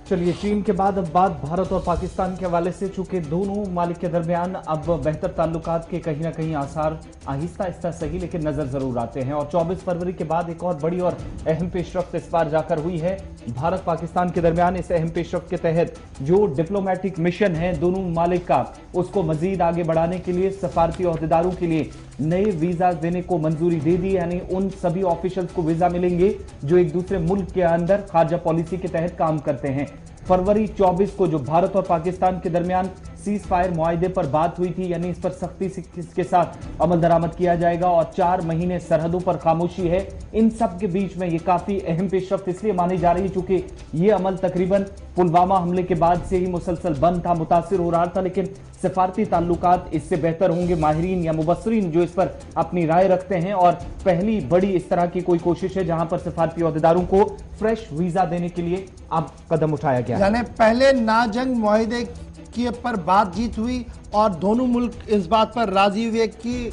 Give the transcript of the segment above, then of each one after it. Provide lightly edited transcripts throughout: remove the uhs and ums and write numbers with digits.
चलिए, चीन के बाद अब बात भारत और पाकिस्तान के हवाले से। चूंकि दोनों ममालिक के दरमियान अब बेहतर ताल्लुकात के कहीं ना कहीं आसार आहिस्ता आहिस्ता सही लेकिन नजर जरूर आते हैं, और 24 फरवरी के बाद एक और बड़ी और अहम पेशरफ्त इस बार जाकर हुई है भारत पाकिस्तान के दरमियान। इस अहम पेशरफ्त के तहत जो डिप्लोमेटिक मिशन है दोनों ममालिक का, उसको मजीद आगे बढ़ाने के लिए सफारती ओहदेदारों के लिए नए वीजा देने को मंजूरी दे दी। यानी उन सभी ऑफिशियल्स को वीजा मिलेंगे जो एक दूसरे मुल्क के अंदर खारजा पॉलिसी के तहत काम करते हैं। फरवरी 24 को जो भारत और पाकिस्तान के दरमियान सीज फायर मुआहदे पर बात हुई थी, यानी इस पर सख्ती से के साथ अमल दरामद किया जाएगा, और 4 महीने सरहदों पर खामोशी है। इन सब के बीच में ये काफी अहम पेशरफ्त इसलिए मानी जा रही है चूंकि ये अमल तकरीबन पुलवामा हमले के बाद से ही मुसलसल बंद था, मुतासिर हो रहा था, लेकिन सफारती ताल्लुकात इससे बेहतर होंगे। माहिरीन या मुबस्सरीन जो इस पर अपनी राय रखते हैं, और पहली बड़ी इस तरह की कोई कोशिश है जहां पर सफारती ओहदेदारों को फ्रेश वीजा देने के लिए अब कदम उठाया गया। यानी पहले ना जंग मुआहदे के पर बातचीत हुई और दोनों मुल्क इस बात पर राजी हुए कि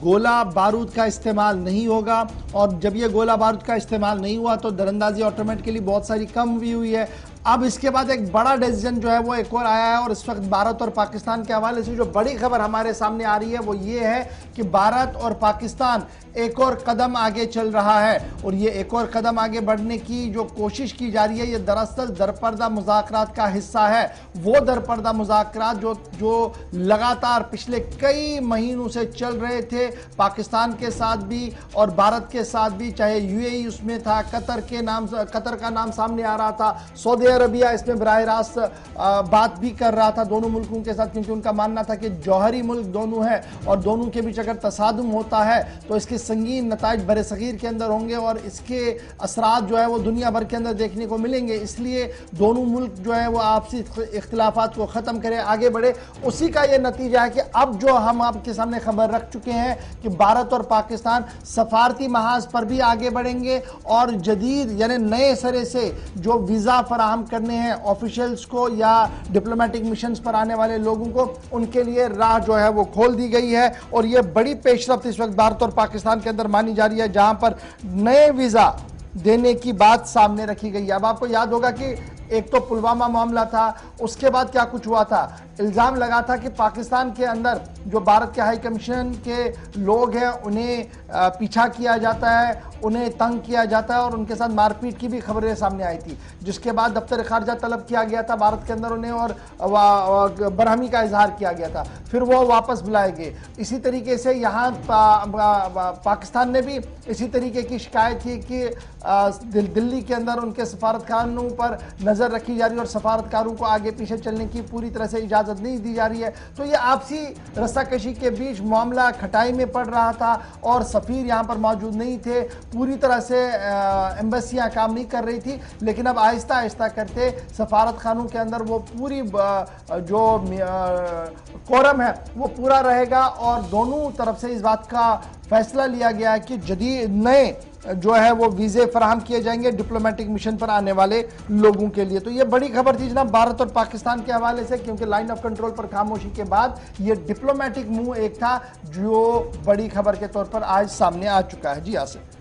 गोला बारूद का इस्तेमाल नहीं होगा, और जब ये गोला बारूद का इस्तेमाल नहीं हुआ तो दरअंदाजी ऑटोमेटिकली बहुत सारी कम भी हुई है। अब इसके बाद एक बड़ा डिसीजन जो है वो एक और आया है, और इस वक्त भारत और पाकिस्तान के हवाले से जो बड़ी खबर हमारे सामने आ रही है वो ये है कि भारत और पाकिस्तान एक और कदम आगे चल रहा है, और ये एक और कदम आगे बढ़ने की जो कोशिश की जा रही है ये दरअसल दरपर्दा मुज़ाकरात का हिस्सा है। वो दरपर्दा मुज़ाकरात जो लगातार पिछले कई महीनों से चल रहे थे, पाकिस्तान के साथ भी और भारत के साथ भी, चाहे यूएई उसमें था, कतर का नाम सामने आ रहा था, सऊदी अरबिया इसमें बराह रास्त बात भी कर रहा था दोनों मुल्कों के साथ, क्योंकि उनका मानना था कि जौहरी मुल्क दोनों है और दोनों के बीच अगर तसादुम होता है तो इसके संगीन नताइज बरे सगीर के अंदर होंगे और इसके असरात जो है वो दुनिया भर के अंदर देखने को मिलेंगे। इसलिए दोनों मुल्क जो है वो आपसी इख्तिलाफात को ख़त्म करें, आगे बढ़े। उसी का ये नतीजा है कि अब जो हम आपके सामने खबर रख चुके हैं कि भारत और पाकिस्तान सफारती महाज पर भी आगे बढ़ेंगे, और जदीद यानी नए सिरे से जो वीज़ा फराहम करने हैं ऑफिशियल्स को या डिप्लोमेटिक मिशंस पर आने वाले लोगों को, उनके लिए राह जो है वो खोल दी गई है। और ये बड़ी पेशरफ्त इस वक्त भारत और पाकिस्तान के अंदर मानी जा रही है, जहां पर नए वीजा देने की बात सामने रखी गई है। अब आपको याद होगा कि एक तो पुलवामा मामला था, उसके बाद क्या कुछ हुआ था, इल्ज़ाम लगा था कि पाकिस्तान के अंदर जो भारत के हाई कमीशन के लोग हैं उन्हें पीछा किया जाता है, उन्हें तंग किया जाता है, और उनके साथ मारपीट की भी खबरें सामने आई थी, जिसके बाद दफ्तर खारजा तलब किया गया था भारत के अंदर उन्हें, और बरहमी का इजहार किया गया था, फिर वो वापस बुलाए गए। इसी तरीके से यहाँ पाकिस्तान ने भी इसी तरीके की शिकायत की कि दिल्ली के अंदर उनके सफारतखानों पर नज़र रखी जा रही है और सफारतकारों को आगे पीछे चलने की पूरी तरह से इजाज़त नहीं दी जा रही है। तो ये आपसी रस्साकशी के बीच मामला खटाई में पड़ रहा था, और सफ़ीर यहाँ पर मौजूद नहीं थे, पूरी तरह से एम्बेसियाँ काम नहीं कर रही थी, लेकिन अब आहिस्ता आहिस्ता करते सफारत खानों के अंदर वो पूरी जो कोरम है वो पूरा रहेगा, और दोनों तरफ से इस बात का फैसला लिया गया है कि जदीद नए जो है वो वीज़े फराहम किए जाएंगे डिप्लोमेटिक मिशन पर आने वाले लोगों के लिए। तो ये बड़ी खबर थी जनाब भारत और पाकिस्तान के हवाले से, क्योंकि लाइन ऑफ कंट्रोल पर खामोशी के बाद ये डिप्लोमेटिक मूव एक था जो बड़ी खबर के तौर पर आज सामने आ चुका है। जी आसिफ।